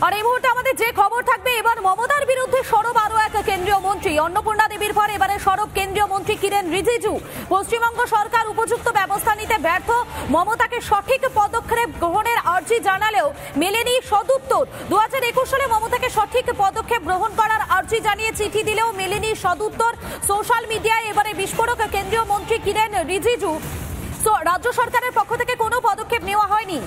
আর এই মুহূর্তে আমাদের যে খবর থাকবে, এবার মমতার বিরুদ্ধে সরব আরো এক কেন্দ্রীয় মন্ত্রী। অন্নপূর্ণা দেবীর পর এবারে সরব কেন্দ্রীয় মন্ত্রী কিরেন রিজিজু। পশ্চিমবঙ্গ সরকার উপযুক্ত ব্যবস্থা নিতে ব্যর্থ, মমতাকে সঠিক পদক্ষেপ গ্রহণের আর্জি জানালেও মেলেনি সদুত্তর। 2021 সালে মমতাকে সঠিক পদক্ষেপ গ্রহণ করার আর্জি জানিয়ে চিঠি দিলেও মেলেনি সদুত্তর। সোশ্যাল মিডিয়ায় এবারে বিস্ফোরক কেন্দ্রীয় মন্ত্রী কিরেন রিজিজু। রাজ্য সরকারের পক্ষ থেকে কোনো পদক্ষেপ নেওয়া হয়নি।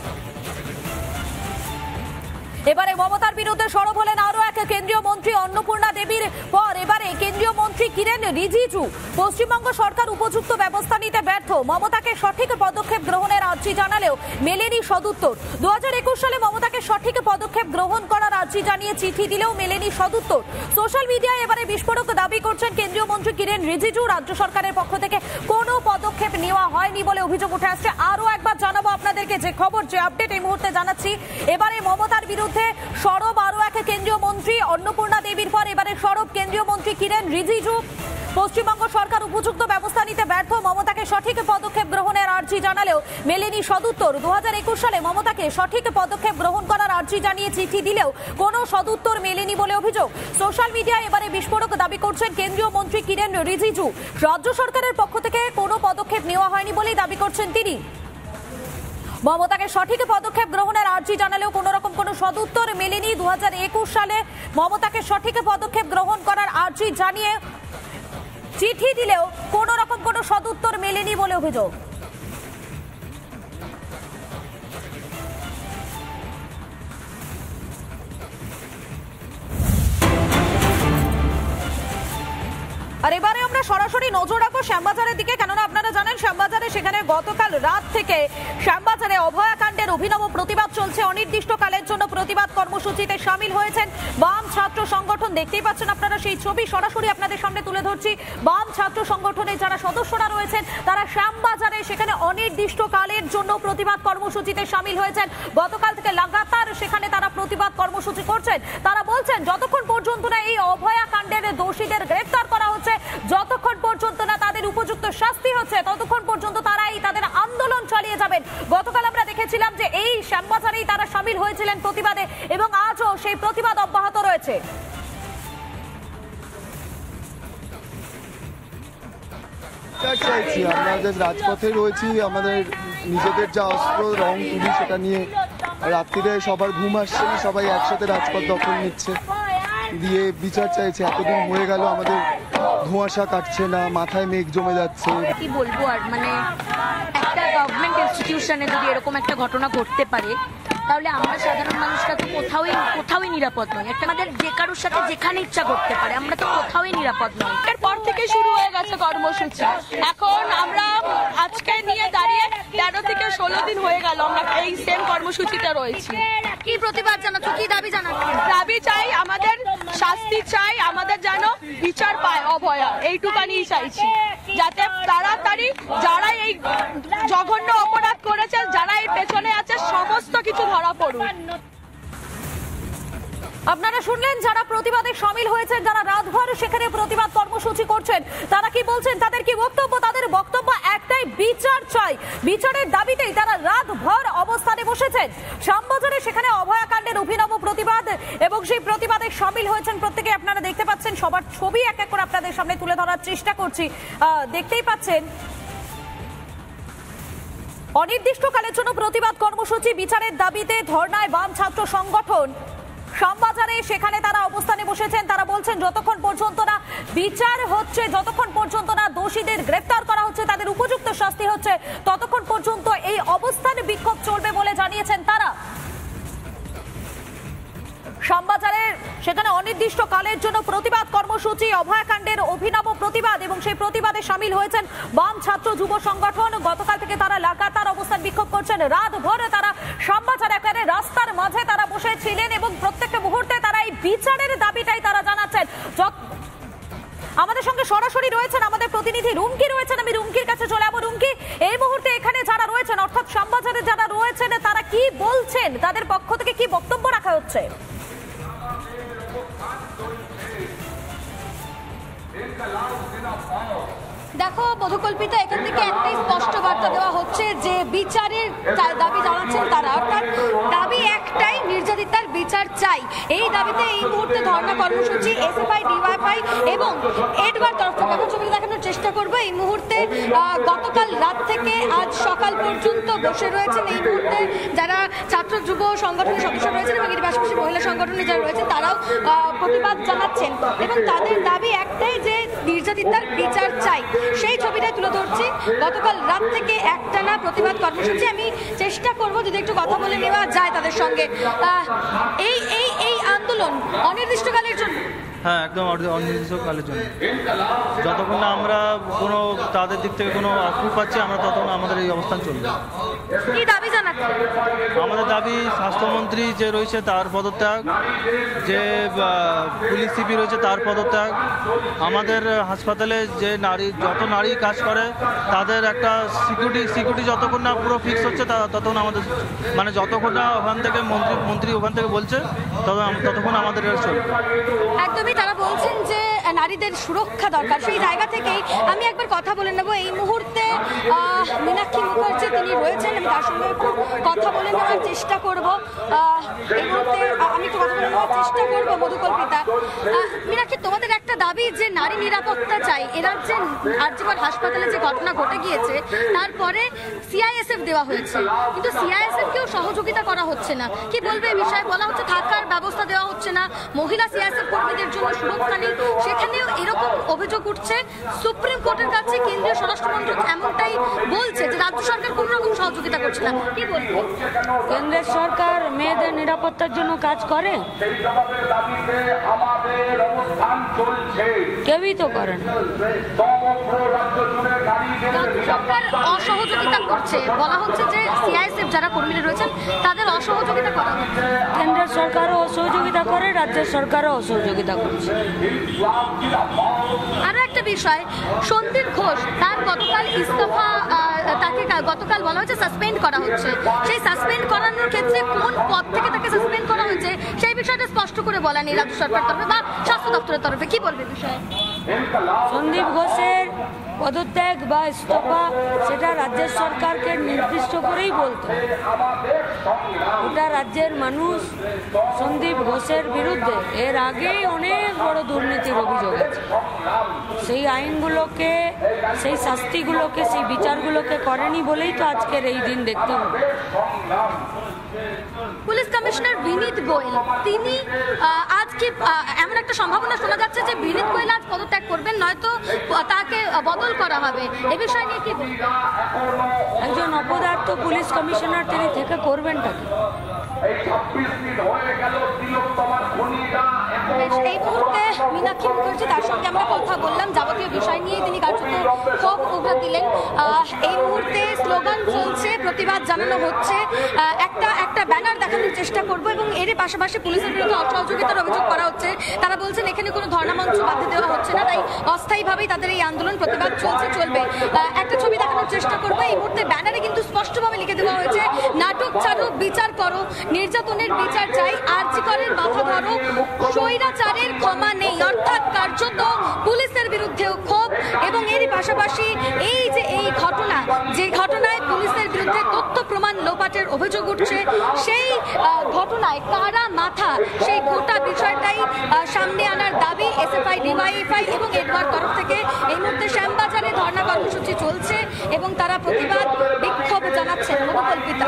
এবারে মমতার বিরুদ্ধে সরব হলেন আরো এক কেন্দ্রীয় মন্ত্রী। অন্নপূর্ণা দেবীর পর এবারে কেন্দ্রীয় মন্ত্রী কিরেন রিজিজু। পশ্চিমবঙ্গ সরকার উপযুক্ত ব্যবস্থা নিতে ব্যর্থ, মমতাকে সঠিক পদক্ষেপ গ্রহণের আর্জি জানালেও মেলেনি সদুত্তর। 2021 সালে মমতাকে সঠিক পদক্ষেপ গ্রহণ করার আর্জি জানিয়ে চিঠি দিলেও মেলেনি সদুত্তর। সোশ্যাল মিডিয়ায় এবারে বিস্ফোরক দাবি করছেন কেন্দ্রীয় মন্ত্রী কিরেন রিজিজু। রাজ্য সরকারের পক্ষ থেকে কোনো পদক্ষেপ নেওয়া হয়নি বলে অভিযোগ উঠে আসছে। আরো একবার জানাবো আপনাদেরকে যে খবর, যে আপডেট এই মুহূর্তে জানাচ্ছি। এবারে মমতার বিরুদ্ধে সরব আরো এক কেন্দ্রীয় মন্ত্রী। অন্নপূর্ণা দেবীর পর এবারে সরব কেন্দ্রীয় মন্ত্রী কিরেন রিজিজু। পশ্চিমবঙ্গ সরকার উপযুক্ত ব্যবস্থা নিতে ব্যর্থ, মমতাকে সঠিক পদক্ষেপ গ্রহণের আর্জি জানালেও মেলেনি সদুত্তর। 2021 সালে মমতাকে সঠিক পদক্ষেপ গ্রহণ করার আর্জি জানিয়ে চিঠি দিলেও কোনো সদুত্তর মেলেনি বলে অভিযোগ। সোশ্যাল মিডিয়ায় এবারে বিস্ফোরক দাবি করছেন কেন্দ্রীয় মন্ত্রী কিরেন রিজিজু। রাজ্য সরকারের পক্ষ থেকে কোনো পদক্ষেপ নেওয়া হয়নি বলেই দাবি করছেন তিনি। মমতাকে সঠিক পদক্ষেপ গ্রহণের আর্জি জানালেও কোন রকম কোনো সদুত্তর মেলেনি। 2021 সালে মমতাকে সঠিক পদক্ষেপ গ্রহণ করার আর্জি জানিয়ে চিঠি দিলেও কোন রকম কোনো সদুত্তর মেলেনি বলে অভিযোগ। আর এবারে আমরা সরাসরি নজর রাখবো শ্যামবাজারের দিকে, কেননা আপনারা জানেন শ্যামবাজারে সেখানে গতকাল রাত থেকে শ্যামবাজারে অভয়াকাণ্ডের অভিনব প্রতিবাদ চলছে। অনির্দিষ্টকালের জন্য প্রতিবাদ কর্মসূচিতে সামিল হয়েছেন বাম ছাত্র সংগঠন। দেখতেই পাচ্ছেন আপনারা সেই ছবি সরাসরি আপনাদের সামনে তুলে ধরছি। বাম ছাত্র সংগঠনের যারা সদস্যরা রয়েছেন তারা শ্যামবাজারে সেখানে অনির্দিষ্টকালের জন্য প্রতিবাদ কর্মসূচিতে সামিল হয়েছেন। গতকাল থেকে লাগাতার সেখানে তারা প্রতিবাদ কর্মসূচি করছেন। তারা বলছেন যতক্ষণ পর্যন্ত না এই অভয়াকাণ্ডের দোষীদের গ্রেফতার করা হচ্ছে, যতক্ষণ পর্যন্ত না তাদের উপযুক্ত শাস্তি হচ্ছে, ততক্ষণ পর্যন্ত তারাই তাদের আন্দোলন চালিয়ে যাবেন। গতকাল আমরা দেখেছিলাম যে এই শ্যামবাজারেই তারা সামিল হয়েছিলেন প্রতিবাদে, এবং আজও সেই প্রতিবাদ অব্যাহত রয়েছে। চাইছি আমরা যে রাজপথে রয়েছি, আমাদের নিজেদের যা অস্ত্র রং তুলি সেটা নিয়ে রাত্রিরে সবার ঘুম আসছে না, সবাই একসাথে রাজপথ দখল নিচ্ছে, দিয়ে বিচার চাইছে। এতদিন হয়ে গেল আমাদের ধোঁয়াশা কাটছে না, মাথায় মেঘ জমে যাচ্ছে। কি বলবো আর, মানে একটা গভর্নমেন্ট ইনস্টিটিউশনে যদি এরকম একটা ঘটনা ঘটতে পারে তাহলে আমরা সাধারণ মানুষরা তো কোথাওই নিরাপদ নয়। একটা আমাদের যে কারোর সাথে যেখানে ইচ্ছা করতে পারে, আমরা তো কোথাওই নিরাপদ নয়। এরপর থেকে শুরু হয়ে গেছে কর্মসূচি। এখন আমরা আজকে নিয়ে দাঁড়িয়ে 13 থেকে 16 দিন হয়ে গেল আমরা এই সেম কর্মসূচিতে রয়েছি। কি প্রতিবাদ জানাচ্ছ, কি দাবি জানাচ্ছ? দাবি চাই, আমাদের শাস্তি চাই, আমাদের যেন বিচার পায় অভয়া, এইটুকানি চাইছি, যাতে তাড়াতাড়ি যারা এই জঘন্য অপরাধ করেছে, যারা এই পেছনে আছে, সমস্ত কিছু ধরা পড়ুক। আপনারা শুনলেন যারা প্রতিবাদে সামিল হয়েছেন, যারা রাতভর সেখানে প্রতিবাদ কর্মসূচি করছেন, তারা কি বলছেন, তাদের কি বক্তব্য? তাদের বক্তব্য একটাই, বিচার চাই। বিচারের দাবিতেই তারা রাতভর অবস্থানে বসেছেন শ্যামবাজারে। সেখানে অভয়াকাণ্ডের অভিনব প্রতিবাদ, এবং সেই প্রতিবাদে সামিল হয়েছেন প্রত্যেকে। আপনারা দেখতে পাচ্ছেন, সবার ছবি এক এক করে আপনাদের সামনে তুলে ধরার চেষ্টা করছি। দেখতেই পাচ্ছেন অনির্দিষ্টকালের জন্য প্রতিবাদ কর্মসূচি, বিচারের দাবিতে ধর্নায় বাম ছাত্র সংগঠন শ্যামবাজারে। সেখানে তারা অবস্থানে বসেছেন। তারা বলছেন যতক্ষণ পর্যন্ত না বিচার হচ্ছে, যতক্ষণ পর্যন্ত না দোষীদের গ্রেফতার করা হচ্ছে, তাদের উপযুক্ত শাস্তি হচ্ছে, ততক্ষণ পর্যন্ত এই অবস্থানে বিক্ষোভ চলবে বলে জানিয়েছেন তারা। শ্যামবাজারের সেখানে অনির্দিষ্টকালের জন্য প্রতিবাদ কর্মসূচি, অভয়াকাণ্ডের অভিনব প্রতিবাদ, এবং সেই প্রতিবাদে সামিল হয়েছেন বাম ছাত্র যুব সংগঠন। গতকাল থেকে তারা লাগাতার অবস্থান বিক্ষোভ করছেন। রাত ভরে তারা শ্যামবাজার একেবারে রাস্তার মাঝে তারা বসেছিলেন, এবং প্রত্যেকটা মুহূর্তে তারা এই বিচারের দাবিটাই তারা জানাচ্ছেন। আমাদের সঙ্গে সরাসরি রয়েছেন আমাদের প্রতিনিধি রুমকি রয়েছেন। আমি রুমকির কাছে চলে যাবো। রুমকি, এই মুহূর্তে এখানে যারা রয়েছেন, অর্থাৎ শ্যামবাজারে যারা রয়েছেন, তারা কি বলছেন? তাদের পক্ষ থেকে কি বক্তব্য রাখা হচ্ছে? দেখো মধুকল্পিতা, এখান থেকে একটাই স্পষ্ট বার্তা দেওয়া হচ্ছে যে বিচারের দাবি জানাচ্ছেন তারা, অর্থাৎ দাবি একটাই, নির্যাতন নির্যাতিতার বিচার চাই, এই দাবিতে এই মুহূর্তে ধর্ণা কর্মসূচি এসএফআই, ডিওয়াইএফআই এবং এডওয়ার তরফ থেকে। আমরা ছবি দেখানোর চেষ্টা করবো। এই মুহূর্তে গতকাল রাত থেকে আজ সকাল পর্যন্ত বসে রয়েছেন এই মুহূর্তে যারা ছাত্র যুব সংগঠনের সদস্য রয়েছেন এবং এর পাশাপাশি মহিলা সংগঠনে যারা রয়েছেন তারাও প্রতিবাদ জানাচ্ছেন এবং তাদের দাবি একটাই যে নির্যাতিতার বিচার চাই। সেই ছবিটাই তুলে ধরছি। গতকাল রাত থেকে একটানা প্রতিবাদ কর্মসূচি। আমি চেষ্টা করব যদি একটু কথা বলে নেওয়া যায় তাদের সঙ্গে। এই আন্দোলন অনির্দিষ্টকালের জন্য? হ্যাঁ, একদম অনির্দিষ্টকালের জন্য। যতক্ষণ না আমরা কোনো তাদের দিক থেকে কোনো আপ্রুভ পাচ্ছি আমরা ততক্ষণ আমাদের এই অবস্থান চলবে। কি দাবি জানাচ্ছেন? আমাদের দাবি স্বাস্থ্যমন্ত্রী যে রয়েছে তার পদত্যাগ, যে পুলিশ সিপি রয়েছে তার পদত্যাগ, আমাদের হাসপাতালে যে যত নারী কাজ করে তাদের একটা সিকিউরিটি যতক্ষণ না পুরো ফিক্স হচ্ছে ততক্ষণ আমাদের মানে যতক্ষণ না ওখান থেকে মন্ত্রী ওখান থেকে বলছে ততক্ষণ আমাদের চলবে। একদমই তারা বলছেন যে নারীদের সুরক্ষা দরকার। সেই জায়গা থেকেই আমি একবার কথা বলে নেব। এই মুহূর্তে মীনাক্ষী মুখার্জি তিনি রয়েছেন, আমি তার সঙ্গে একটু কথা বলে নেওয়ার চেষ্টা করব। এই মুহূর্তে আমি একটু কথা বলে নেওয়ার চেষ্টা করবো মধুকল্পিতা। মীনাক্ষী, তোমাদের একটা দাবি যে নারী নিরাপত্তা চাই। এরা যে আরজিকর হাসপাতালে যে ঘটনা ঘটে গিয়েছে তারপরে সিআইএসএফ দেওয়া হয়েছে, কিন্তু সিআইএসএফ কেও সহযোগিতা করা হচ্ছে না। কি বলবে এই বিষয়ে? বলা হচ্ছে থাকার ব্যবস্থা দেওয়া হচ্ছে না, মহিলা সিআইএসএফ কর্মীদের জন্য সুরক্ষা নেই। সেখানেও এরকম অভিযোগ উঠছে সুপ্রিম কোর্টের কাছে। কেন্দ্রীয় স্বরাষ্ট্র মন্ত্রক এমনটাই বলছে যে রাজ্য সরকার কোনো রকম সহযোগিতা করছে না। কি বলবো? কেন্দ্রের সরকার মেয়েদের নিরাপত্তার জন্য কাজ করে? কেউই তো করে না। রাজ্য সরকার অসহযোগিতা করছে, বলা হচ্ছে যে সিআইএসএফ যারা কর্মীরা রয়েছেন তাদের অসহযোগিতা করা হচ্ছে। কেন্দ্রের সরকারও অসহযোগিতা করে, রাজ্যের সরকারও অসহযোগিতা করছে। আরো একটা বিষয়, সন্দীপ ঘোষ তার গতকাল ইস্তফা, তাকে গতকাল বলা হয়েছে সাসপেন্ড করা হচ্ছে। সেই সাসপেন্ড করানোর ক্ষেত্রে কোন পদ থেকে তাকে সাসপেন্ড করা হয়েছে সেই বিষয়টা স্পষ্ট করে বলা নেই রাজ্য সরকার তরফে বা স্বাস্থ্য দপ্তরের তরফে। কি বলবে বিষয়ে? সন্দীপ ঘোষের পদত্যাগ বা ইস্তফা সেটা রাজ্যের সরকারকে নির্দিষ্ট করেই বলতো। ওটা রাজ্যের মানুষ সন্দীপ ঘোষের বিরুদ্ধে এর আগেই অনেক বড় দুর্নীতির অভিযোগ আছে। সেই আইনগুলোকে, সেই শাস্তিগুলোকে, সেই বিচারগুলোকে করেনি বলেই তো আজকের এই দিন দেখতে হবে। পুলিশ কমিশনার বিনীত গোয়েল তিনি আজকে এমন একটা সম্ভাবনা শোনা যাচ্ছে যে বিনীত গোয়েল আজ পদত্যাগ করবেন, নয়তো তাকে বদল করা হবে। এ বিষয় নিয়ে কি বলবেন? একজন অপদার্থ পুলিশ কমিশনার তিনি থেকে করবেনটা কি? এই মুহূর্তে মীনাক্ষী মুখার্জি, তার সঙ্গে আমরা কথা বললাম যাবতীয় বিষয় নিয়ে। তিনি কার্যত ক্ষোভ উগড়ে দিলেন। এই মুহূর্তে স্লোগান চলছে, প্রতিবাদ জানানো হচ্ছে। একটা ব্যানার দেখানোর চেষ্টা করব এবং এর পাশাপাশি পুলিশের বিরুদ্ধে অসহযোগিতার অভিযোগ করা হচ্ছে। তারা বলছেন এখানে কোনো ধর্ণামঞ্চ বাধা দেওয়া হচ্ছে না, তাই অস্থায়ীভাবেই তাদের এই আন্দোলন প্রতিবাদ চলবে। একটা ছবি দেখানোর চেষ্টা করবো। এই মুহূর্তে ব্যানারে কিন্তু স্পষ্টভাবে লিখে দেওয়া হয়েছে নাটক ছাড়ো, বিচার করো, নির্যাতনের বিচার চাই, আরজিকরের মাথা ধরো, স্বৈরাচারের ক্ষমা নেই। অর্থাৎ কার্যত পুলিশের বিরুদ্ধেও ক্ষোভ এবং এরই পাশাপাশি এই যে এই ঘটনা, যে ঘটনায় পুলিশের বিরুদ্ধে তথ্য প্রমাণ লোপাটের অভিযোগ উঠছে, সেই ঘটনায় কারা মাথা, সেই গোটা বিষয়টাই সামনে আনার দাবি এসএফআই, ডিওয়াইএফআই এবং এডওয়ার তরফ থেকে। এই মুহূর্তে শ্যামবাজারে ধর্ণা কর্মসূচি চলছে এবং তারা প্রতিবাদ বিক্ষোভ জানাচ্ছেন। মধুকল্পিতা।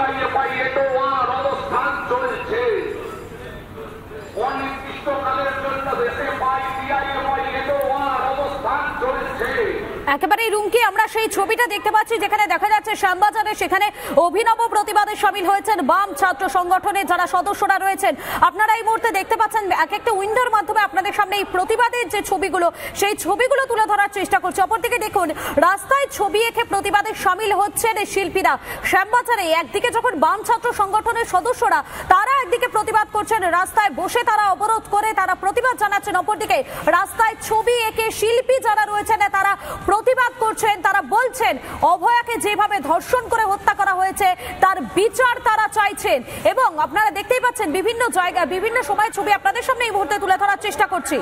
একেবারেই রুমকি আমরা সেই ছবিটা দেখতে পাচ্ছি যেখানে দেখা যাচ্ছে শ্যামবাজারে সেখানে অভিনব প্রতিবাদে সামিল হয়েছেন বাম ছাত্র সংগঠনের যারা সদস্যরা রয়েছেন। আপনারা এই মুহূর্তে দেখতে পাচ্ছেন এক একটা উইন্ডোর মাধ্যমে আপনাদের সামনে এই প্রতিবাদের যে ছবিগুলো, সেই ছবিগুলো তুলে ধরার চেষ্টা করছে। অপরদিকে দেখুন রাস্তায় ছবি এঁকে প্রতিবাদে সামিল হচ্ছেন শিল্পীরা। শ্যামবাজারে একদিকে যখন বাম ছাত্র সংগঠনের সদস্যরা তারা একদিকে প্রতিবাদ করছেন, রাস্তায় বসে তারা অবরোধ করে তারা প্রতিবাদ জানাচ্ছেন, অপরদিকে রাস্তায় ছবি এঁকে শিল্পী যারা রয়েছেন তারা প্রতিবাদ করছেন। তারা বলছেন অভয়াকে যেভাবে ধর্ষণ করে হত্যা করা হয়েছে তার বিচার তারা চাইছেন। এবং আপনারা দেখতেই পাচ্ছেন বিভিন্ন জায়গায় বিভিন্ন সময় ছবি আপনাদের সামনে এই মুহূর্তে তুলে ধরার চেষ্টা করছি।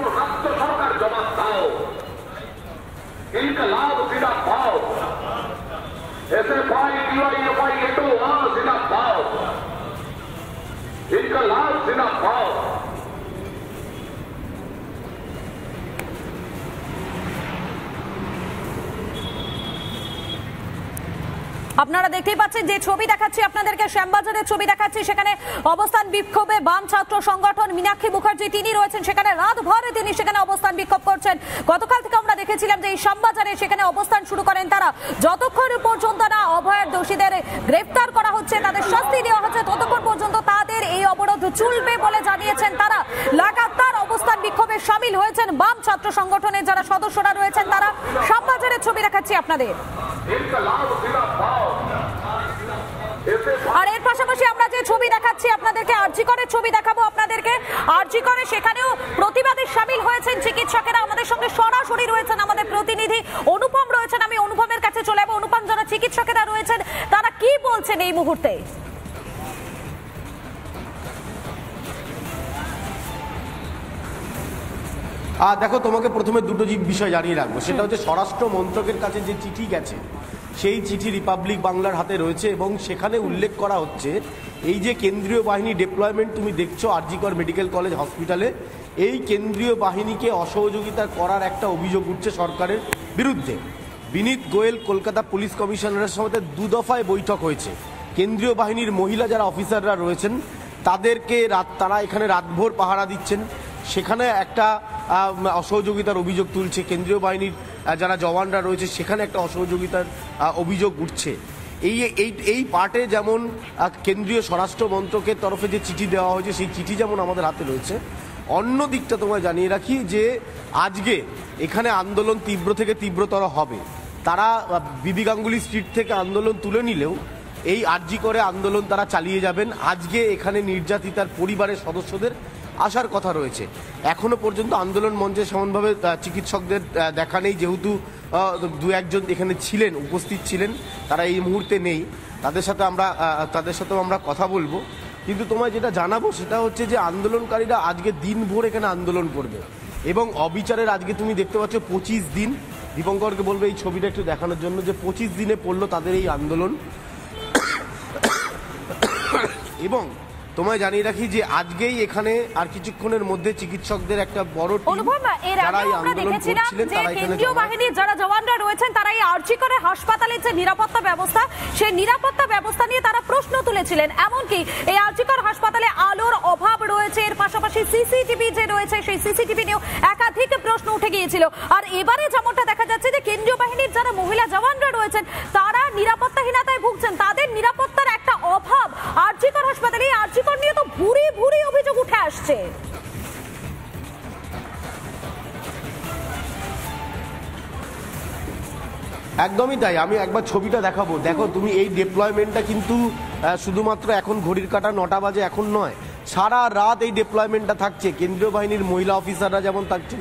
इनका लाभ আপনারা দেখতেই পাচ্ছেন যে ছবি দেখাচ্ছি আপনাদেরকে, শ্যামবাজারের ছবি দেখাচ্ছি। সেখানে অবস্থান বিক্ষোভে বাম ছাত্র সংগঠন মীনাক্ষী মুখার্জি তিনি রয়েছেন সেখানে, রাত ভরে তিনি সেখানে অবস্থান বিক্ষোভ করছেন। গতকাল থেকে আমরা দেখেছিলাম যে এই শ্যামবাজারে সেখানে অবস্থান শুরু করেন তারা। যতক্ষণ পর্যন্ত না অভয়ের দোষীদের গ্রেফতার করা হচ্ছে, তাদের শাস্তি দেওয়া হচ্ছে, ততক্ষণ পর্যন্ত তাদের এই অবরোধ চলবে বলে জানিয়েছেন তারা। লাগাতার অবস্থান বিক্ষোভে সামিল হয়েছেন বাম ছাত্র সংগঠনের যারা সদস্যরা রয়েছেন তারা। শ্যামবাজারের ছবি দেখাচ্ছি আপনাদের। আর এর পাশাপাশি আমরা যে ছবি দেখাচ্ছি আপনাদেরকে, আরজি করের ছবি দেখাবো আপনাদেরকে। আরজি করে সেখানেও প্রতিবাদে সামিল হয়েছেন চিকিৎসকেরা। আমাদের সঙ্গে সরাসরি রয়েছেন আমাদের প্রতিনিধি অনুপম রয়েছেন। আমি অনুপমের কাছে চলে যাবো। অনুপম, যারা চিকিৎসকেরা রয়েছেন তারা কি বলছেন এই মুহূর্তে? দেখো, তোমাকে প্রথমে দুটো বিষয় জানিয়ে রাখবো। সেটা হচ্ছে স্বরাষ্ট্র মন্ত্রকের কাছে যে চিঠি গেছে সেই চিঠি রিপাবলিক বাংলার হাতে রয়েছে এবং সেখানে উল্লেখ করা হচ্ছে এই যে কেন্দ্রীয় বাহিনী ডেপ্লয়মেন্ট তুমি দেখছো আরজি কর মেডিকেল কলেজ হসপিটালে, এই কেন্দ্রীয় বাহিনীকে অসহযোগিতা করার একটা অভিযোগ উঠছে সরকারের বিরুদ্ধে। বিনীত গোয়েল কলকাতা পুলিশ কমিশনারের সঙ্গে 2 দফায় বৈঠক হয়েছে। কেন্দ্রীয় বাহিনীর মহিলা যারা অফিসাররা রয়েছেন তারা এখানে রাতভর পাহারা দিচ্ছেন, সেখানে একটা অসহযোগিতার অভিযোগ তুলছে। কেন্দ্রীয় বাহিনীর যারা জওয়ানরা রয়েছে সেখানে একটা অসহযোগিতার অভিযোগ উঠছে। এই পার্টে যেমন কেন্দ্রীয় স্বরাষ্ট্র মন্ত্রকের তরফে যে চিঠি দেওয়া হয়েছে সেই চিঠি যেমন আমাদের হাতে রয়েছে, অন্য দিকটা তোমায় জানিয়ে রাখি যে আজকে এখানে আন্দোলন তীব্র থেকে তীব্রতর হবে। তারা বিবি গাঙ্গুলি স্ট্রিট থেকে আন্দোলন তুলে নিলেও এই আরজি করে আন্দোলন তারা চালিয়ে যাবেন। আজকে এখানে নির্যাতিতার পরিবারের সদস্যদের আসার কথা রয়েছে। এখনো পর্যন্ত আন্দোলন মঞ্চে সমানভাবে চিকিৎসকদের দেখা নেই, যেহেতু 2-1 এখানে ছিলেন, উপস্থিত ছিলেন, তারা এই মুহূর্তে নেই। তাদের সাথেও আমরা কথা বলবো। কিন্তু তোমায় যেটা জানাবো সেটা হচ্ছে যে আন্দোলনকারীরা আজকে দিনভর এখানে আন্দোলন করবে এবং অবিচারের আজকে তুমি দেখতে পাচ্ছ 25 দিন। দীপঙ্করকে বলবে এই ছবিটা একটু দেখানোর জন্য যে 25 দিনে পড়লো তাদের এই আন্দোলন। এবং তোমায় জানিয়ে রাখি যে আজকেই এখানে আর কিছুক্ষণের মধ্যে চিকিৎসকদের একটা বড় টিম যারা এই আন্দোলন করছিলেন তারা এখানে কেন্দ্রীয় বাহিনীর যারা জওয়ানরা রয়েছেন তারা এই আরজি করে হাসপাতালের যে নিরাপত্তা ব্যবস্থা সেই নিরাপত্তা ব্যবস্থা নিয়ে তারা প্রশ্ন তুলেছিলেন। এমনকি এই আরজি কর হাসপাতালে আলোর অভাব রয়েছে, এর পাশাপাশি সিসিটিভি যে রয়েছে সেই সিসিটিভি নিয়েও একাধিক প্রশ্ন উঠে গিয়েছিল। আর এবারে যেমনটা দেখা যাচ্ছে যে কেন্দ্রীয় বাহিনীর যারা মহিলা জওয়ানরা রয়েছেন তারা নিরাপত্তাহীনতায় ভুগছেন, তাদের নিরাপত্তার একটা অভাব আরজি কর হাসপাতালে। আরজি কর নিয়ে তো ভুরি ভুরি অভিযোগ উঠে আসছে। একদমই তাই। আমি একবার ছবিটা দেখাবো। দেখো তুমি, এই ডিপ্লয়মেন্টটা কিন্তু শুধুমাত্র এখন ঘড়ির কাঁটা 9টা বাজে এখন নয়, সারা রাত এই ডিপ্লয়মেন্টটা থাকছে। কেন্দ্রীয় বাহিনীর মহিলা অফিসাররা যেমন থাকছেন,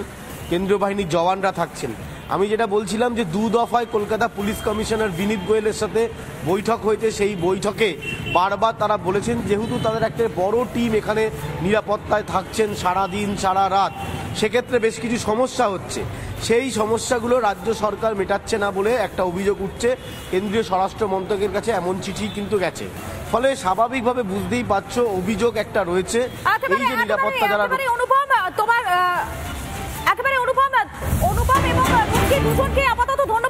কেন্দ্রীয় বাহিনীর জওয়ানরা থাকছেন। আমি যেটা বলছিলাম যে 2 দফায় কলকাতা পুলিশ কমিশনার বিনীত গোয়েলের সাথে বৈঠক হয়েছে। সেই বৈঠকে বারবার তারা বলেছেন যেহেতু তাদের একটা বড় টিম এখানে নিরাপত্তায় থাকছেন সারা দিন সারা রাত, সেক্ষেত্রে বেশ কিছু সমস্যা হচ্ছে। সেই সমস্যাগুলো রাজ্য সরকার মেটাচ্ছে না বলে একটা অভিযোগ উঠছে কেন্দ্রীয় স্বরাষ্ট্র মন্ত্রকের কাছে, এমন চিঠি কিন্তু গেছে। ফলে স্বাভাবিকভাবে বুঝতেই পারছো অভিযোগ একটা রয়েছে। এই যে নিরাপত্তা যারা অনুপম এবং দুজনকে আপাতত ধন্যবাদ।